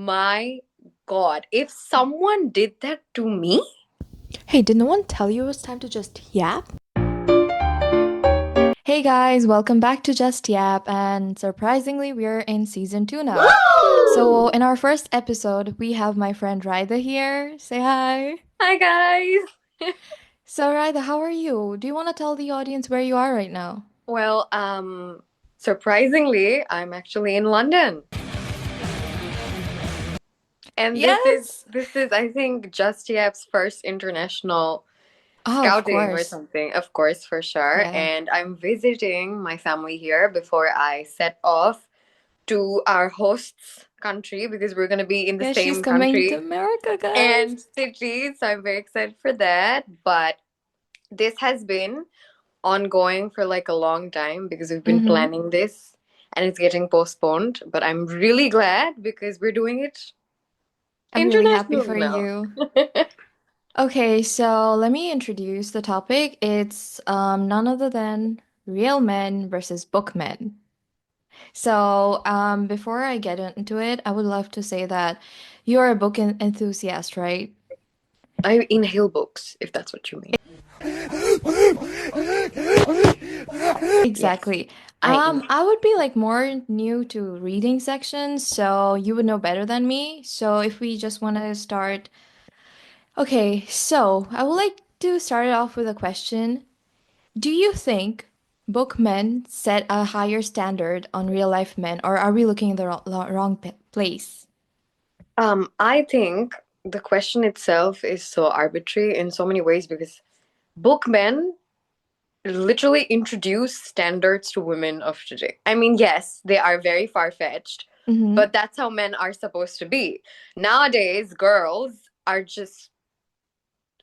my God, if someone did that to me, Hey, did no one tell you it was time to just yap? Hey guys, welcome back to Just Yap, and surprisingly, we're in season 2 now. So, in our first episode, we have my friend Raaida here. Say hi. hi guys. So, Raaida, how are you? Do you want to tell the audience where you are right now? Well, surprisingly, I'm actually in London. And this is Yes! this is I think JustYap's first international Oh, of scouting or course. something, of course, for sure. Yeah. And I'm visiting my family here before I set off to our host's country because we're gonna be in the Yeah, she's same coming to country America, guys. and city. So I'm very excited for that. But this has been ongoing for like a long time because we've been Mm-hmm. planning this and it's getting postponed. But I'm really glad because we're doing it I'm really happy internationally for now. you. Okay, so let me introduce the topic. It's none other than real men versus book men. So, before I get into it, I would love to say that you're a enthusiast, right? I inhale books, if that's what you mean. Yes, Exactly. I inhale. I would be like more new to reading sections, so you would know better than me. So if we just want to start, okay, so I would like to start it off with a question. Do you think book men set a higher standard on real life men, or are we looking in the wrong place? I think the question itself is so arbitrary in so many ways because bookmen literally introduce standards to women of today. I mean, yes, they are very far-fetched, Mm-hmm. but that's how men are supposed to be. Nowadays, girls are just,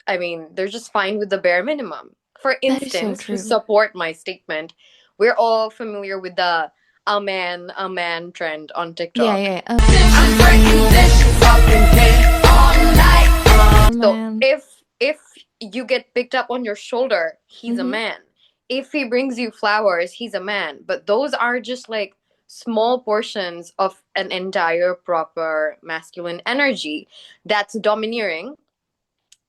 I mean, they're just fine with the bare minimum. For That is so instance, to true. support my statement, we're all familiar with the a man trend on Yeah, TikTok. yeah. I'm breaking dishes up in here all night. So Man. if you get picked up on your shoulder, he's a Mm-hmm. man. If he brings you flowers, he's a man. But those are just like small portions of an entire proper masculine energy that's domineering,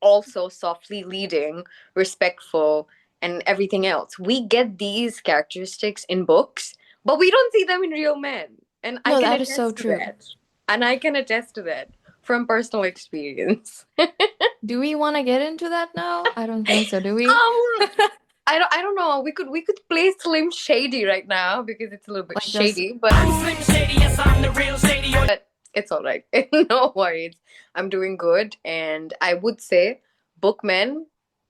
also softly leading, respectful, and everything else. We get these characteristics in books, but we don't see them in real men. And I No, can that is so attest to true. that. And I can attest to that from personal experience. Do we want to get into that now? I don't think so, do we? Um, I don't know. We could play Slim Shady right now because it's a little bit Like just shady, but I'm Slim Shady, yes, I'm the real Shady. it's all right. No worries. I'm doing good, and I would say bookmen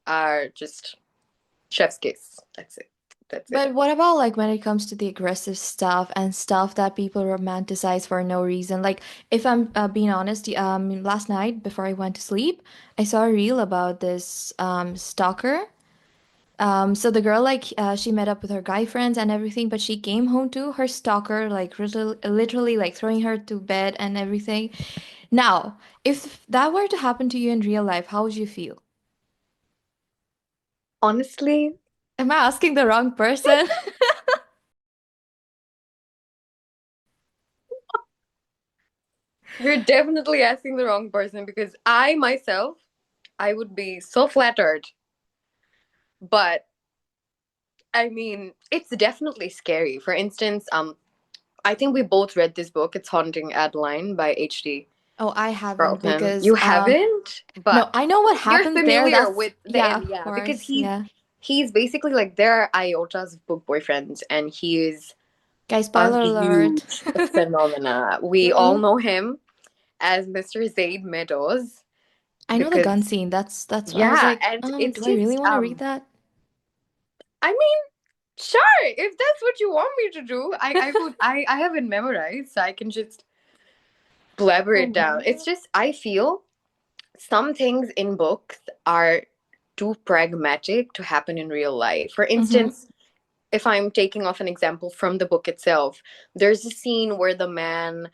are just chef's kiss. That's it. That's But it. what about like when it comes to the aggressive stuff and stuff that people romanticize for no reason? Like if I'm being honest, last night before I went to sleep, I saw a reel about this stalker. So the girl like she met up with her guy friends and everything, but she came home to her stalker like literally like throwing her to bed and everything. Now, if that were to happen to you in real life, how would you feel? Honestly, Am I asking the wrong person? you're definitely asking the wrong person because I myself, I would be so flattered. But I mean, it's definitely scary. For instance, I think we both read this book. It's Haunting Adeline by H.D. Oh, I haven't Carlton. because You haven't, no, but I know what you're happens there. familiar That's with the yeah, end, of yeah, because course. he's Yeah. he's basically like they're iotas of book boyfriends, and he is Guys, a spoiler alert. huge phenomena. We all hmm know him as Mr. Zaid Meadows I know the gun because scene. That's I was yeah, like, and it's do I really just want to read that? I mean, sure, if that's what you want me to do, I have it memorized, so I can just blabber Oh it down. my It's God. just I feel some things in books are too pragmatic to happen in real life. For Mm-hmm. instance, if I'm taking off an example from the book itself, there's a scene where the man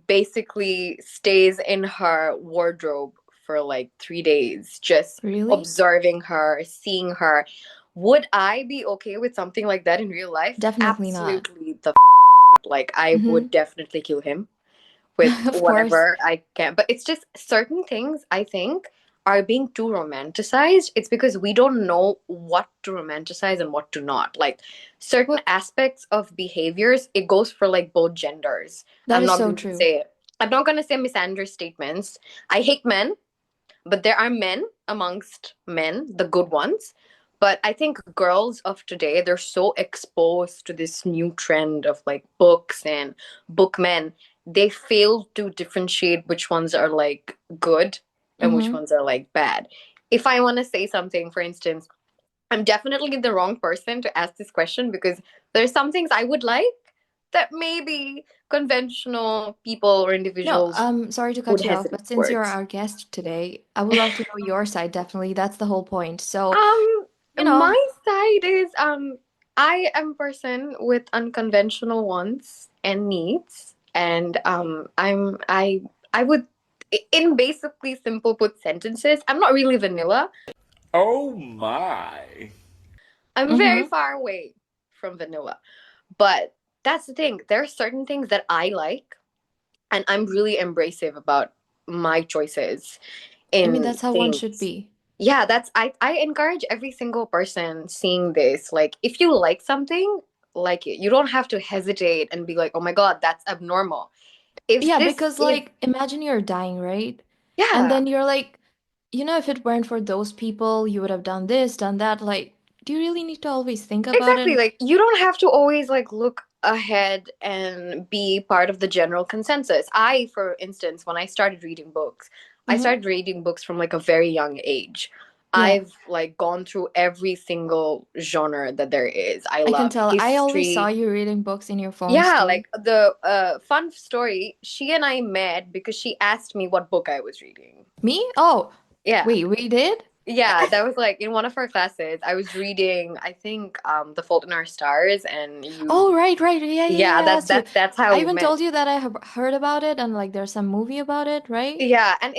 basically stays in her wardrobe for like 3 days, just Really? observing her, seeing her. Would I be okay with something like that in real life? Definitely not. Absolutely the like I Mm-hmm. would definitely kill him. with Of course. whatever I can. But it's just certain things I think are being too romanticized. It's because we don't know what to romanticize and what to not. Like certain aspects of behaviors, it goes for like both genders. That I'm is not so going to true. say I'm not going to say misandrous statements. I hate men, but there are men amongst men, the good ones. But I think girls of today, they're so exposed to this new trend of like books and bookmen. They fail to differentiate which ones are like good and which Mm-hmm. ones are like bad. If I want to say something, for instance, I'm definitely the wrong person to ask this question because there's some things I would like that maybe conventional people or No, individuals sorry to would cut you off, hesitate but since you're towards. our guest today, I would love to know your side, definitely. That's the whole point. So, Um, you know, my side is I am a person with unconventional wants and needs, and I would in basically simple put sentences. I'm not really vanilla. Oh my. I'm very mm-hmm. far away from vanilla, but that's the thing. There are certain things that I like, and I'm really embracive about my choices I mean, in that's how one should things. be. Yeah, that's I encourage every single person seeing this. Like if you like something, like it. You don't have to hesitate and be like, "Oh my God, that's abnormal." If Yeah, this because is like imagine you're dying, right? And yeah, then you're like, if it weren't for those people, you would have done this, done that. Like, do you really need to always think about exactly. it? Like you don't have to always like look ahead and be part of the general consensus. I, for instance, when I started reading books, I Mm-hmm. started reading books from like a very young age. Yeah, I've like gone through every single genre that there is. I I can love tell. I always saw history. you reading books in your phones Yeah, too. like the fun story, she and I met because she asked me what book I was reading. Me? Oh, Yeah. wait, we did? Yeah, that was like in one of our classes. I was reading, I think, The Fault in Our Stars, and you Oh, right, right. Yeah, yeah, yeah, yeah. that That's you. that's how I we even met. told you that I have heard about it and like there's some movie about it, right? Yeah, and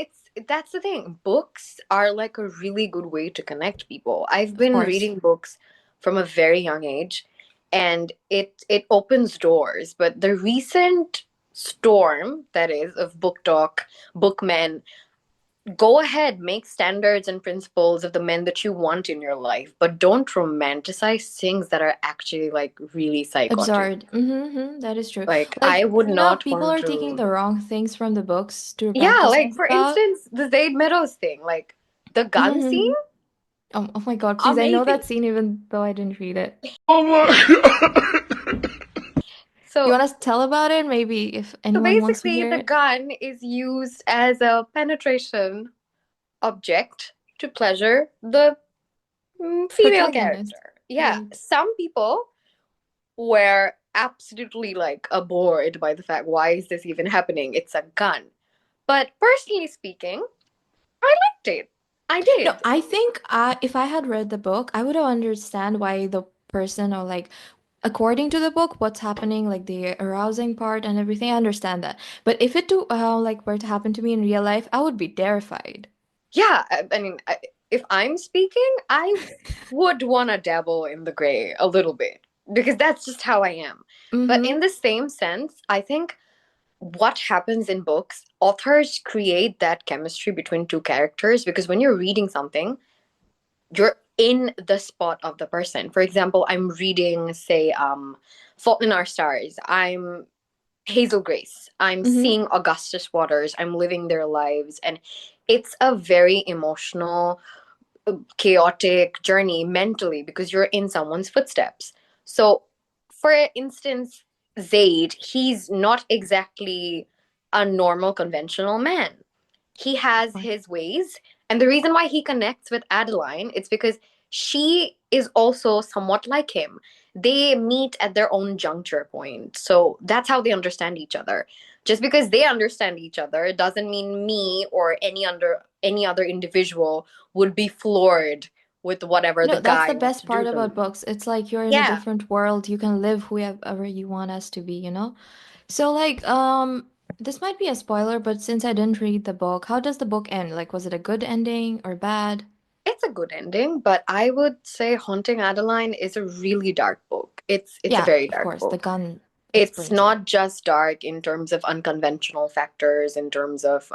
that's the thing. Books are like a really good way to connect people. I've Of been course. reading books from a very young age, and it opens doors. But the recent storm that is of book talk, bookmen, go ahead, make standards and principles of the men that you want in your life, but don't romanticize things that are actually like really psychotic. Absurd. Mm-hmm, that is true. Like I Like, would not people want are taking to. the wrong things from the books to Yeah, like romanticize for about. instance, the Zayd Meadows thing, like the gun scene, Mm-hmm. Oh my God, please. I know that amazing. scene even though I didn't read it. Oh my. You So want to tell about it? Maybe if so anyone wants to basically hear the it. gun is used as a penetration object to pleasure the female Protagonist. character. Yeah, Right. some people were absolutely like bored by the fact, why is this even happening? It's a gun. But personally speaking, I liked it. I No, did. I think if I had read the book, I would have understand why the person or like according to the book, what's happening, like the arousing part and everything. I understand that. But if it to like were to happen to me in real life, I would be terrified. Yeah, I mean, if I'm speaking, I would want to dabble in the gray a little bit because that's just how I am. But Mm-hmm. in the same sense, I think what happens in books, authors create that chemistry between two characters because when you're reading something, you're in the spot of the person. For example, I'm reading, say, Fault in Our Stars. I'm Hazel Grace. I'm Mm-hmm. seeing Augustus Waters. I'm living their lives. And it's a very emotional, chaotic journey mentally because you're in someone's footsteps. So, for instance, Zaid, he's not exactly a normal, conventional man. He Of has course. his ways. And the reason why he connects with Adeline is because she is also somewhat like him. They meet at their own juncture point. So that's how they understand each other. Just because they understand each other doesn't mean me or any other individual would be floored with whatever the That's guy the wants best to do part to about me. books. It's like you're in a Yeah, different world. You can live whoever you want us to be? So like this might be a spoiler, but since I didn't read the book, how does the book end? Like was it a good ending or bad? it's a good ending, but I would say Haunting Adeline is a really dark book. It's a Yeah, very of dark course, the book. gun. It's pretty not just dark in terms of unconventional factors, in terms of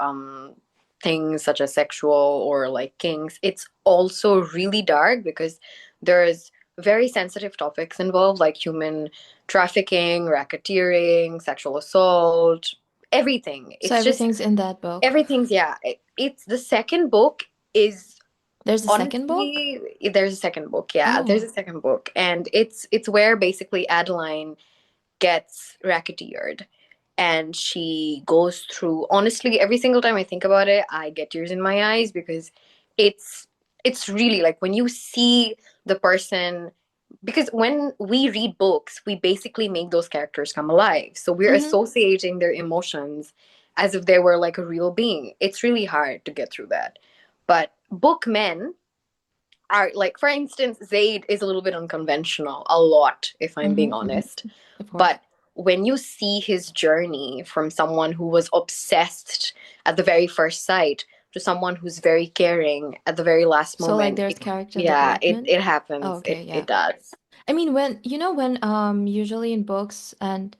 things such as sexual or like kinks. It's also really dark because there's very sensitive topics involved, like human trafficking, racketeering, sexual assault, everything. So It's just everything's in that book. everything's, yeah. It's the second book is There's a second book? honestly, there's a second book. Yeah, there's Oh. a second book, and it's where basically Adeline gets racketeered, and she goes through, honestly, every single time I think about it, I get tears in my eyes because it's it's really like when you see the person, because when we read books we basically make those characters come alive, so we're Mm-hmm. associating their emotions as if they were like a real being. It's really hard to get through that. But bookmen are like, for instance, Zaid is a little bit unconventional, a lot, if I'm being Mm-hmm. honest. Of course. But when you see his journey from someone who was obsessed at the very first sight to someone who's very caring at the very last So like moment, there's character yeah, it, development. it Oh, happens. okay, It yeah. does. I mean, when usually in books and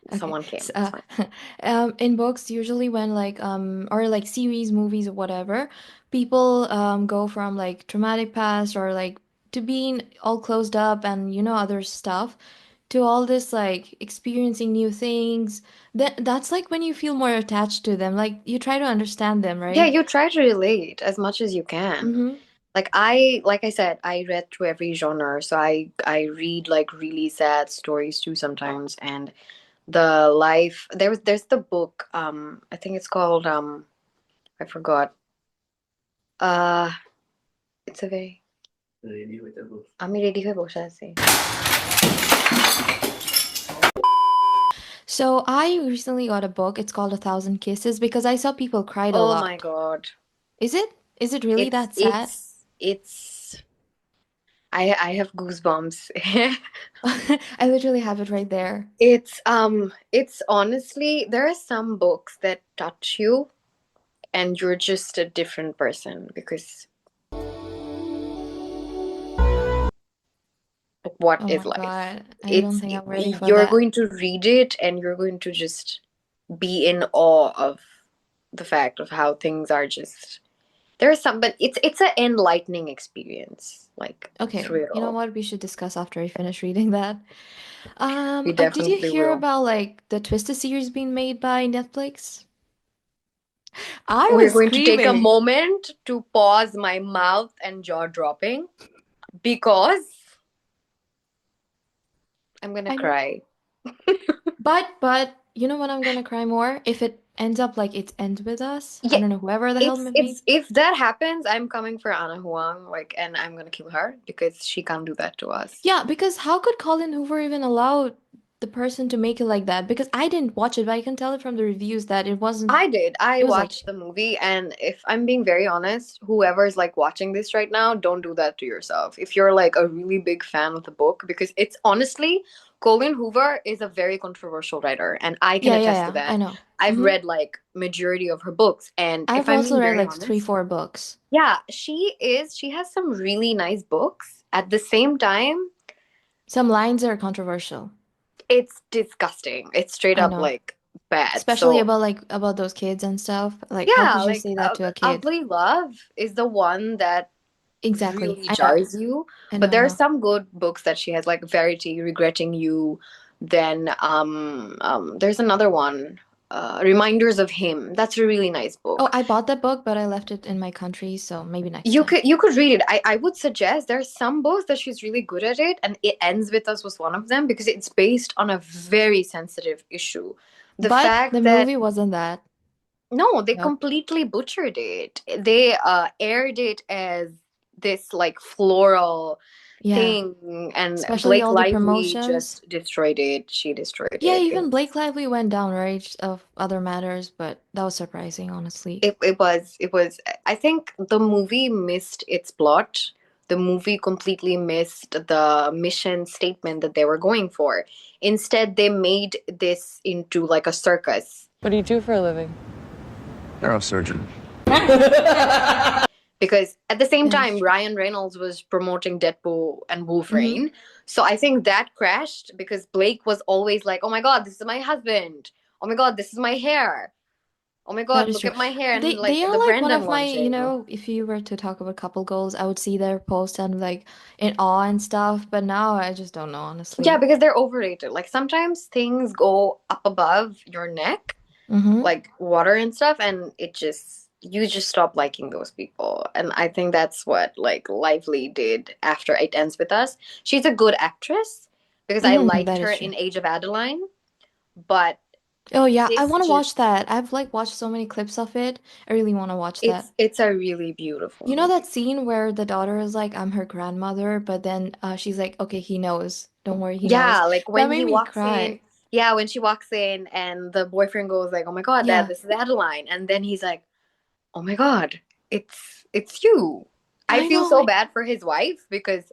okay, Someone came. so, It's fine. in books usually when like or like series, movies or whatever, people go from like traumatic past or like to being all closed up and other stuff to all this like experiencing new things. That's like when you feel more attached to them. Like you try to understand them, Yeah, right? you try to relate as much as you can. Mm-hmm. Like I said, I read through every genre, so I read like really sad stories too sometimes. And the life, there's the book, I think it's called, I forgot, uh it's a very, আমি ready হয়ে বসে আছি. So I recently got a book. It's called A Thousand Kisses because I saw people cried a Oh my lot. god, Is it? Is it really it's that sad? it's it's I have goosebumps. I literally have it right there. It's honestly, there are some books that touch you and you're just a different person because what Oh is my life? God. I don't think I'm ready for You're that. going to read it and you're going to just be in awe of the fact of how things are just, there's some, but it's an enlightening experience, like, Okay, through it you know all. what? We should discuss after I finish reading that. We Did you definitely hear will. about like the Twisted series being made by Netflix? I We're was going to take a screaming. moment to pause my mouth and jaw dropping because I'm gonna I know. cry. But you know what I'm gonna cry more? If it ends up like it ends with us. I Yeah, don't know, whoever the hell made me. it's if that happens, I'm coming for Anna Huang, like, and I'm gonna kill her because she can't do that to us. Yeah, because how could Colin Hoover even allow the person to make it like that? Because I didn't watch it, but I can tell it from the reviews that it wasn't. I did. I It was like, watched the movie, and if I'm being very honest, whoever's like watching this right now, don't do that to yourself. If you're like a really big fan of the book, because it's honestly, Colin Hoover is a very controversial writer, and I can yeah, yeah, attest to yeah. I that. know. I've Mm-hmm. read like majority of her books, and if I've I'm also being read very like three, honest, four books. yeah, she has some really nice books. At the same time, Some lines are controversial. it's disgusting. It's straight I up know. like bad. Especially So about those kids and stuff. Like, how yeah, could you like say that to a kid? Ugly Love is the one that Exactly. really I know. jars you. I know. But I there are know. some good books that she has, like Verity, Regretting You. Then there's another one, Reminders of Him. That's a really nice Oh, book. I bought that book, but I left it in my country, so maybe next You time. could read it. I would suggest there's some books that she's really good at it, and It Ends With Us was one of them because it's based on a very sensitive issue. The But the fact that movie wasn't that. no, they Nope. completely butchered it. They aired it as this like floral Yeah. thing, and Especially Blake all the Lively promotions. just destroyed it. She destroyed Yeah, it. even Blake Lively went down, right, of other matters, but that was surprising, honestly. It was I think the movie missed its plot. The movie completely missed the mission statement that they were going for. Instead, they made this into like a circus. What do you do for a living? Neurosurgeon. Because at the same That is time, true. Ryan Reynolds was promoting Deadpool and Mm-hmm. Wolverine. So I think that crashed because Blake was always like, oh my God, this is my husband. Oh my God, this is my hair. Oh my That God, is look true. at my hair and They like are the like brand one I'm of my, launching. if you were to talk about couple goals, I would see their post and like in awe and stuff, but now I just don't know, Yeah, honestly. because they're overrated. Like sometimes things go up above your neck, Mm-hmm. like water and stuff, and you just stop liking those people. And I think that's what like Lively did after It Ends With Us. She's a good actress because I Mm-hmm. liked That her is true. in Age of Adeline, but Oh yeah, I this want to just watch that. I've like watched so many clips of it. I really want to watch that. it's a really beautiful You know movie. that scene where the daughter is like, I'm her grandmother, but then she's like, okay, he knows. Don't worry, he knows. Yeah, like That when made he me walks in, cry. yeah, when she walks in and the boyfriend goes like, "Oh my God, Dad, Yeah, this is Adeline," and then he's like, "Oh my God, it's you." I I feel know. so bad for his wife because,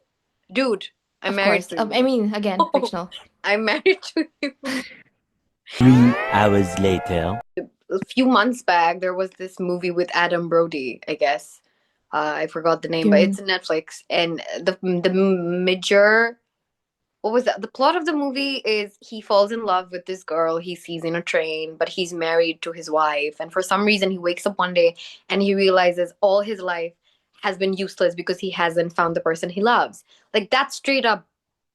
dude, I'm Of married course. to I you. mean, again, fictional. I'm married to you. 3 hours later. A few months back, there was this movie with Adam Brody, I guess. I forgot the name, You but it's mean, on Netflix, and the major what was that? The plot of the movie is he falls in love with this girl he sees in a train, but he's married to his wife. And for some reason, he wakes up one day and he realizes all his life has been useless because he hasn't found the person he loves. Like, that's straight up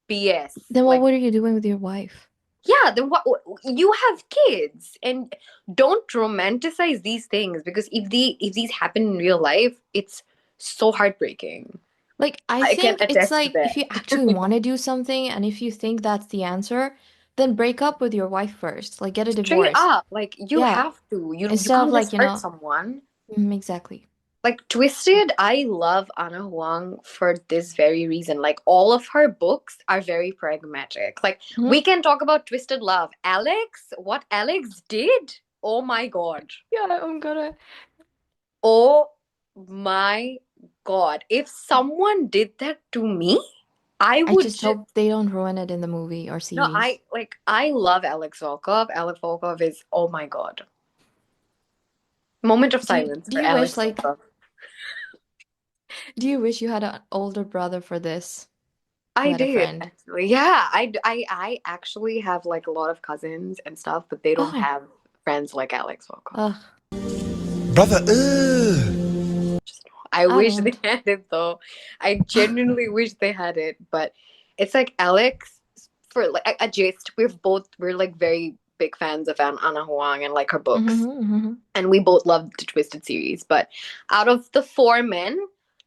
BS. then what Like, were you doing with your wife? yeah, then what? You have kids, and don't romanticize these things because if these happen in real life, it's so heartbreaking. Like, I I can think it's attest to like if that. you actually want to do something and if you think that's the answer, then break up with your wife first. Like, get a Straight divorce. up, like you Yeah. have to. You Instead of can't like, just hurt someone. exactly. Like Twisted, I love Anna Huang for this very reason. Like all of her books are very pragmatic. Like Hmm. we can talk about Twisted Love. Alex, what Alex did? Oh my God. Yeah, I'm gonna. Oh my God. If someone did that to me, I I would just just hope they don't ruin it in the movie or no, series. I love Alex Volkov. Alex Volkov is oh my God. Moment of silence Do for you wish Alex like Volkov. do you wish you had an older brother for this who I had a did friend? actually. Yeah, I actually have like a lot of cousins and stuff, but they don't Oh, have friends like Alex Volkov. ugh, Brother, ugh. Just, I I wish they don't. had it though. I genuinely wish they had it, but it's like Alex for like a gist. We're like very big fans of Anna Huang and like her books, Mm-hmm, mm-hmm. and we both love the Twisted series. But out of the four men,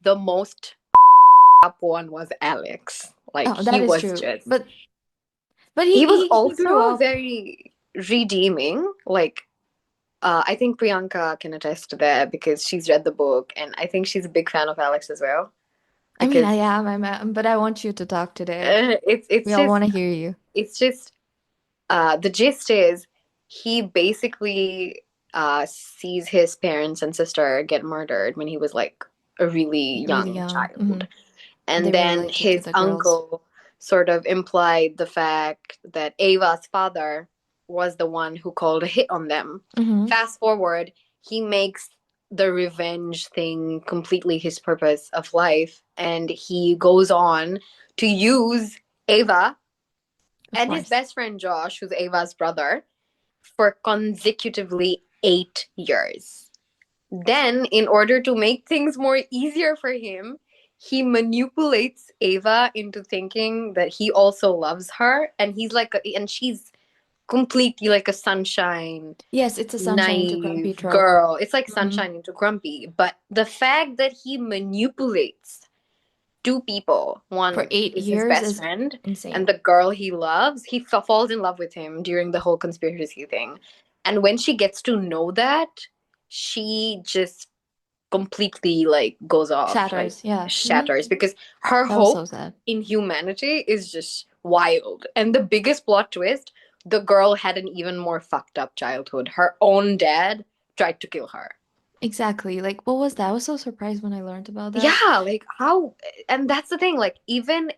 the most up one was Alex. Like Oh, that he is was true. just But he was he grew also up. very redeeming. Like, I think Priyanka can attest to that because she's read the book, and I think she's a big fan of Alex as well. I mean, Because but I want you to talk today. it's We all just want to hear you. it's just the gist is he basically sees his parents and sister get murdered when he was like a really Really young young. child. Hmm. And They were then related to his the girls. uncle sort of implied the fact that Ava's father was the one who called a hit on them. Mm-hmm. Fast forward, he makes the revenge thing completely his purpose of life, and he goes on to use Ava Of and his course. best friend Josh, who's Ava's brother, for consecutively 8 years. Then, in order to make things more easier for him, he manipulates Ava into thinking that he also loves her, and and she's completely like a sunshine, Yes, it's a sunshine into grumpy naive trope. girl. It's like Hmm. sunshine into grumpy, but the fact that he manipulates two people, For one eight is his years best is friend, and insane. the girl he loves, he falls in love with him during the whole conspiracy thing. And when she gets to know that, she just completely like goes off, like Shatters. Yeah. Hmm. shatters because her That was so hope sad. in humanity is just wild. And the biggest plot twist, the girl had an even more fucked up childhood. Her own dad tried to kill her. Exactly. Like, what was that? I was so surprised when I learned about that. Yeah, like how, and that's the thing, like even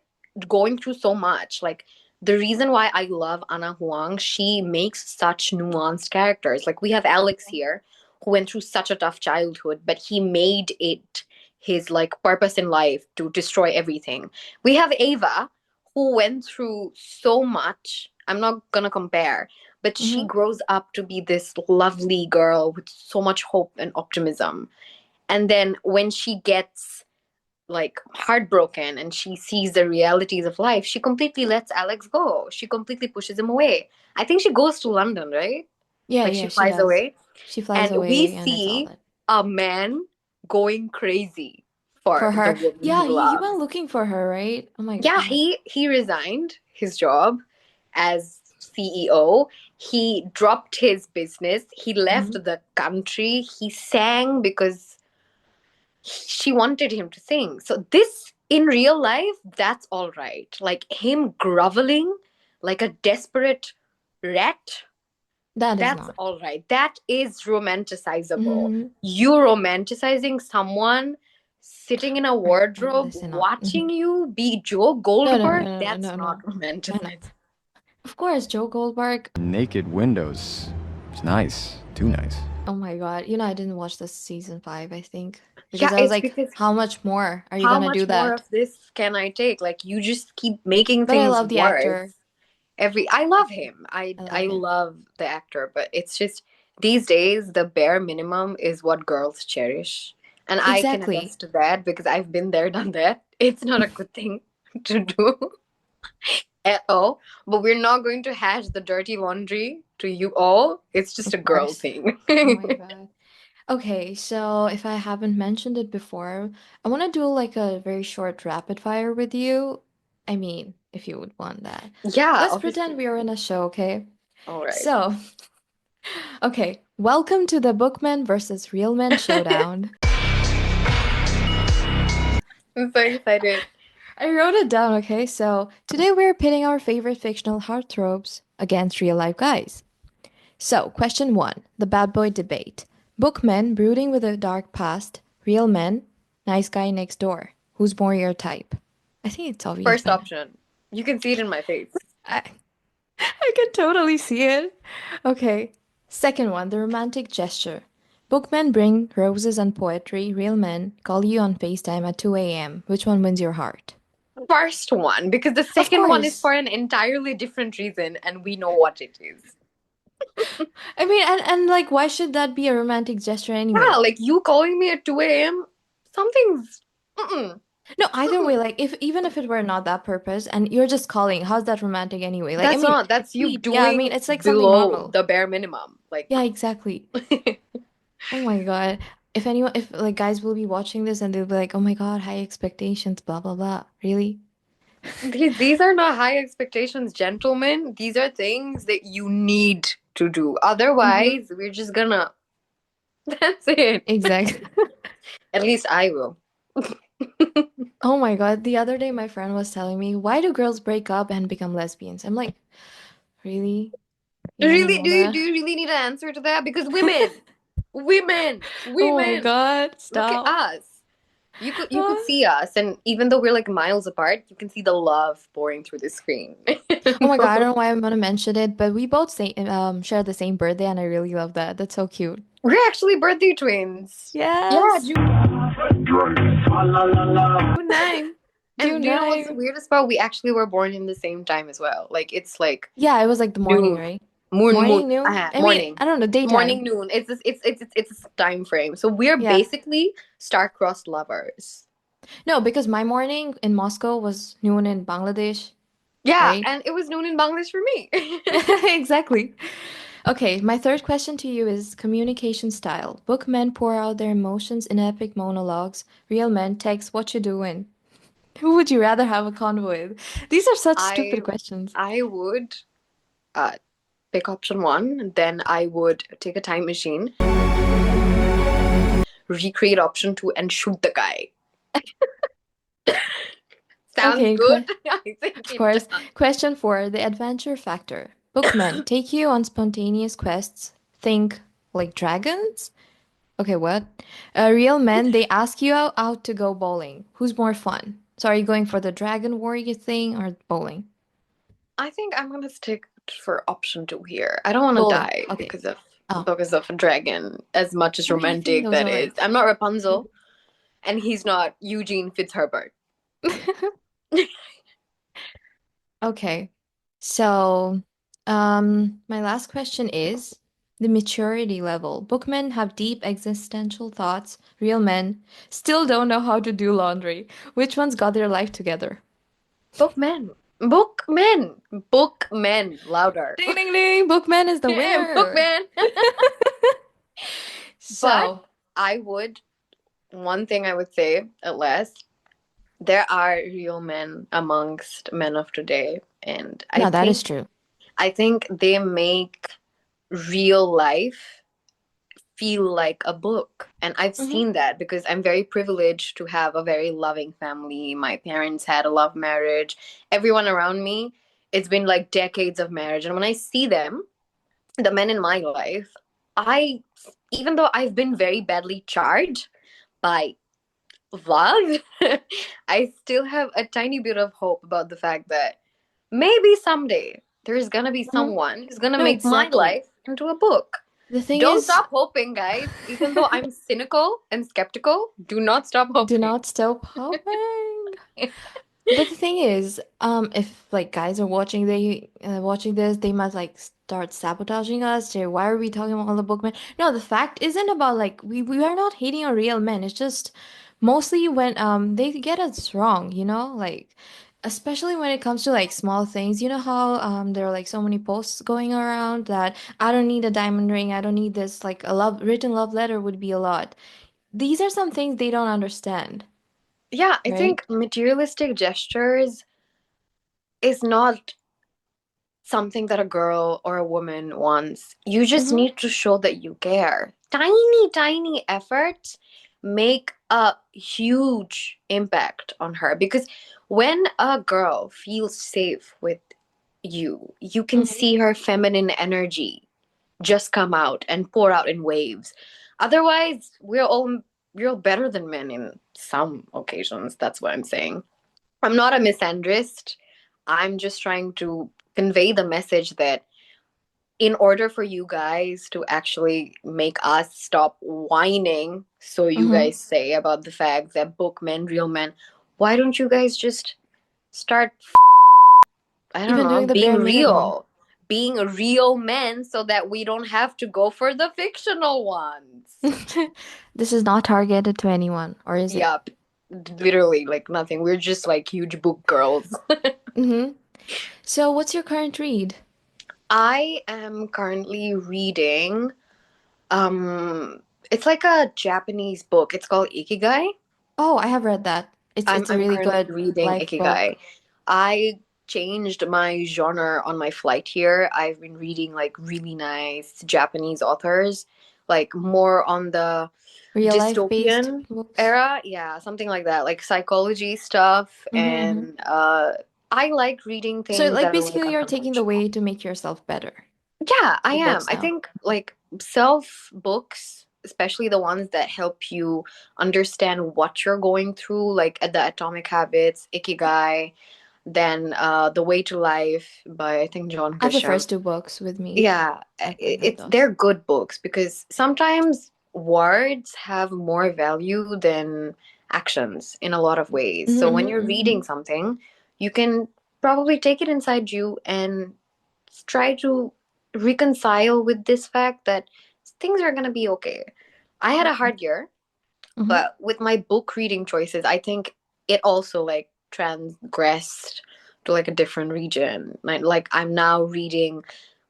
going through so much, like the reason why I love Anna Huang, she makes such nuanced characters. Like we have Alex here who went through such a tough childhood, but he made it his like purpose in life to destroy everything. We have Ava, who went through so much. I'm not gonna compare, but she Mm-hmm. grows up to be this lovely girl with so much hope and optimism. And then when she gets like heartbroken and she sees the realities of life, she completely lets Alex go. She completely pushes him away. I think she goes to London, right? Yeah, Like she yeah, she flies does. away. She flies And we away, and I saw see that. a man going crazy for For the her. woman he Yeah, he loves. went looking for her, right? Oh my Yeah, God. he resigned his job as CEO. He dropped his business. He left Mm-hmm. the country. He sang because she wanted him to sing. So this in real life, that's all right. Like him groveling like a desperate rat, That is that's not. all right. That is romanticizable. Mm-hmm. You romanticizing someone sitting in a Right, wardrobe listen up. watching you be Joe No, no, Goldberg, no, no, that's no, not no, no, no. romanticizing. Of course, Joe Goldberg. Naked windows. It's nice. Too nice. Oh my God. I didn't watch this season 5, I think. Because Yeah, I was it's like, because how much more are you how gonna do much more that? of this can I take? Like you just keep making But I things love the worse. actor. I love him. I I I love him. love the actor, but it's just these days the bare minimum is what girls cherish. And I can Exactly. attest to that because I've been there, done that. It's not a good thing to do at all. But we're not going to hash the dirty laundry to you all. It's just Of a girl course. thing. Oh my God. Okay, so if I haven't mentioned it before, I want to do like a very short rapid fire with you. I mean, if you would want that. Yeah, Let's pretend obviously. we are in a show, okay? All right. So, okay, welcome to the Bookman versus Real Men showdown. I'm so excited. I wrote it down, okay? So, today we're pitting our favorite fictional heartthrobs against real life guys. So, question 1, the bad boy debate. Bookmen brooding with a dark past, real men, nice guy next door. Who's more your type? I think it's obvious First by now. option. You can see it in my face. I, I can totally see it. Okay. Second one, the romantic gesture. Bookmen bring roses and poetry, real men call you on FaceTime at 2 a.m. Which one wins your heart? First one, because the Of second one is course. for an entirely different reason, and we know what it is. I mean, and like, why should that be a romantic gesture Yeah, anyway? like you calling me at 2 a.m., something's. Mm-mm, No, either way, mm-mm. like if even if it were not that purpose and you're just calling, how's that romantic anyway? Like, I That's mean, not, it's that's you sweet. Yeah, I mean, doing it's like something below normal. the bare minimum. Like, Yeah, exactly. Oh my God. If like guys will be watching this and they'll be like, oh my God, high expectations, blah, blah, blah. Really? these are not high expectations, gentlemen. These are things that you need to do. Mm-hmm. Otherwise, we're just gonna. That's it. Exactly. At least I will. Oh my God. The other day, my friend was telling me, why do girls break up and become lesbians? I'm like, really? You want to Really, know that? do you really need an answer to that? Because women, Oh my women. God. Look at Stop. us. You could see us, and even though we're like miles apart, you can see the love pouring through the screen. Oh my God, I don't know why I'm gonna mention it, but we both share the same birthday, and I really love that. That's so cute. We're actually birthday twins. Yeah, Yes, June 9. And June do you know what's the 9. weirdest part? We actually were born in the same time as well. Like it's like Yeah, it was like the morning, noon, right? moon, Morning, noon. I mean, morning, I don't know, morning, daytime. noon. It's a time frame. So we're Yeah. basically star-crossed lovers. No, because my morning in Moscow was noon in Bangladesh, Yeah, right? and it was noon in Bangladesh for me. Exactly. Okay, my third question to you is communication style. Book men pour out their emotions in epic monologues. Real men text, what you doing? Who would you rather have a convo with? These are such I stupid questions. I would uh pick option one, then I would take a time machine, recreate option two, and shoot the guy. Sounds Okay, good? I think of it course. does. Question 4, the adventure factor. Bookmen take you on spontaneous quests. Think like dragons? Okay, what? Real men, they ask you out to go bowling. Who's more fun? So are you going for the dragon warrior thing or bowling? I think I'm gonna stick for option two here. I don't want to Bowling. die Okay. Oh, because of a dragon, as much as what do you think romantic those that are is. like? I'm not Rapunzel, and he's not Eugene Fitzherbert. Okay. So, my last question is the maturity level. Bookmen have deep existential thoughts. Real men still don't know how to do laundry. Which one's got their life together? Bookmen. Bookmen. Bookmen. Louder. Ding ding ding! Bookman is the winner. Bookman. But So, I would, one thing I would say, at least, there are real men amongst men of today. And no, that is true. I think they make real life feel like a book. And I've Mm-hmm. seen that because I'm very privileged to have a very loving family. My parents had a love marriage. Everyone around me, it's been like decades of marriage. And when I see them, the men in my life, I, even though I've been very badly charged by love, I still have a tiny bit of hope about the fact that maybe someday there's gonna be Mm-hmm. someone who's gonna No, make my exactly. life into a book. The thing Don't is, stop hoping, guys. Even though I'm cynical and skeptical, do not stop do hoping. not stop hoping. But the thing is, if like guys are watching this, they might like start sabotaging us. Say, why are we talking about all the bookmen? No, the fact isn't about like we are not hating on real men. It's just mostly when they get us wrong, like especially when it comes to like small things. You know how there are like so many posts going around that I don't need a diamond ring, I don't need this, like a written love letter would be a lot. These are some things they don't understand, Yeah, I right? think materialistic gestures is not something that a girl or a woman wants. You just Mm-hmm. need to show that you care. Tiny, tiny efforts make a huge impact on her because when a girl feels safe with you, you can Mm-hmm. see her feminine energy just come out and pour out in waves. Otherwise, we're all better than men in some occasions. That's what I'm saying. I'm not a misandrist. I'm just trying to convey the message that in order for you guys to actually make us stop whining, so you Mm-hmm. guys say about the fact that book men, real men, why don't you guys just start, I don't Even know, doing the bare being minimum. real? Being real men so that we don't have to go for the fictional ones. This is not targeted to anyone, or is it? Yup. Literally, like nothing. We're just like huge book girls. Mm-hmm. So, what's your current read? I am currently reading um it's like a Japanese book. It's called Ikigai. Oh, I have read that. It's a I'm really currently good reading life book. Ikigai. I changed my genre on my flight here. I've been reading like really nice Japanese authors, like more on the Real life based dystopian books. era. Yeah, something like that, like psychology stuff. Mm-hmm. And I like reading So, things like, that are like basically, you're taking the unconventional. way to make yourself better. Yeah, I The am. books I now. think like self books, especially the ones that help you understand what you're going through, like the Atomic Habits, Ikigai, then The Way to Life by I think John I have the Grisham. first two books with me. Yeah, I've read those. they're good books because sometimes words have more value than actions in a lot of ways. So when Mm-hmm. you're reading something, you can probably take it inside you and try to reconcile with this fact that things are going to be okay. I had a hard year, Mm-hmm. but with my book reading choices, I think it also like transgressed to like a different region. Like I'm now reading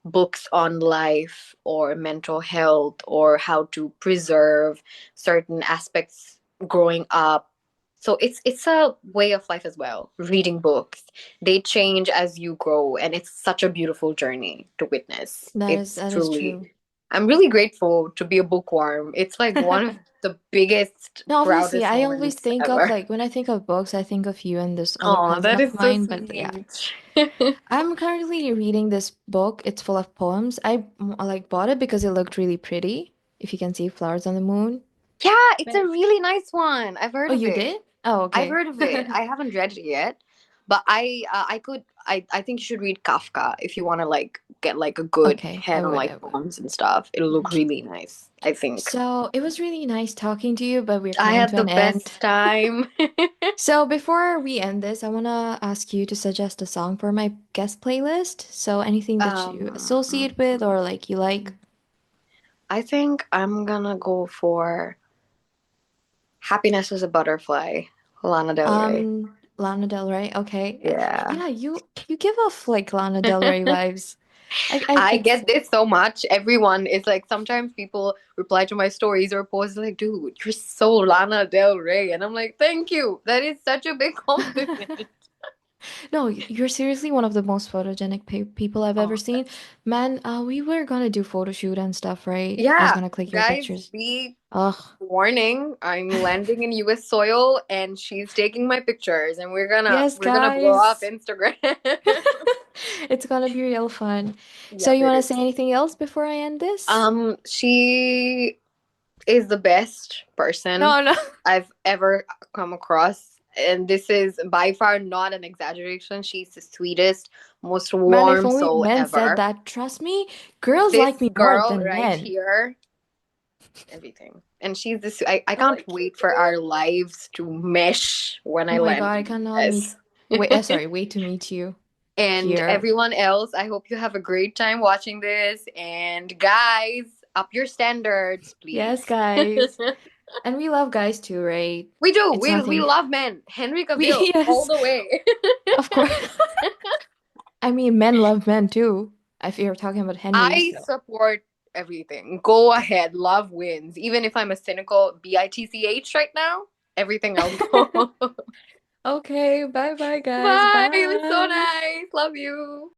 books on life or mental health or how to preserve certain aspects growing up. So it's a way of life as well. Reading books, they change as you grow, and it's such a beautiful journey to witness. It's That is truly, true. I'm really grateful to be a bookworm. It's like one of the biggest, No, obviously, proudest I always moments think of ever. like when I think of books, I think of you and this other Oh, cousin that of is so mine. But yeah, sweet. I'm currently reading this book. It's full of poems. Like bought it because it looked really pretty. If you can see flowers on the moon. Yeah, it's Right. a really nice one. I've heard Oh, of you it. did? Oh, I've okay. heard of it. I haven't read it yet, but I could I think you should read Kafka if you want to like get like a good Okay, head on I like would. poems and stuff. It'll look really nice, I think. So it was really nice talking to you, but we're I coming had to the an end. best time. So before we end this, I wanna ask you to suggest a song for my guest playlist. So anything that you Um, associate with or like you like. I think I'm gonna go for Happiness is a Butterfly, Lana Del Rey. Lana Del Rey. Okay. Yeah. Yeah, you give off like Lana Del Rey vibes. I I could get this so much. Everyone is like, sometimes people reply to my stories or posts like, dude, you're so Lana Del Rey. And I'm like, thank you. That is such a big compliment. No, you're seriously one of the most photogenic people I've ever Oh, seen. Man, we were gonna do photo shoot and stuff, right? I was yeah, gonna click your guys, pictures. be Ugh. warning. I'm landing in US soil and she's taking my pictures and we're gonna Yes, we're gonna blow up guys. Instagram. It's gonna be real fun. So Yep, you it wanna say is. anything else before I end this? She is the best person No, no. I've ever come across. And this is by far not an exaggeration. She's the sweetest, most Man, if warm only soul men said ever. that, trust me, girls This like me more girl than right men. here, everything. And she's this, I Oh can't my wait for our lives to mesh when Oh I my land God, I in the cannot meet. US. Wait, sorry, wait to meet you And here. everyone else, I hope you have a great time watching this. And guys, up your standards, Yes, please. guys. And we love guys too, right? We do. It's We nothing. love men. Henry We, Cavill all yes, the way. of course. I mean, men love men too. If you're talking about Henry, I so. support everything. Go ahead. Love wins. Even if I'm a cynical bitch right now, everything else go. Okay, bye bye, guys. Bye. It was so Bye. nice. Love you.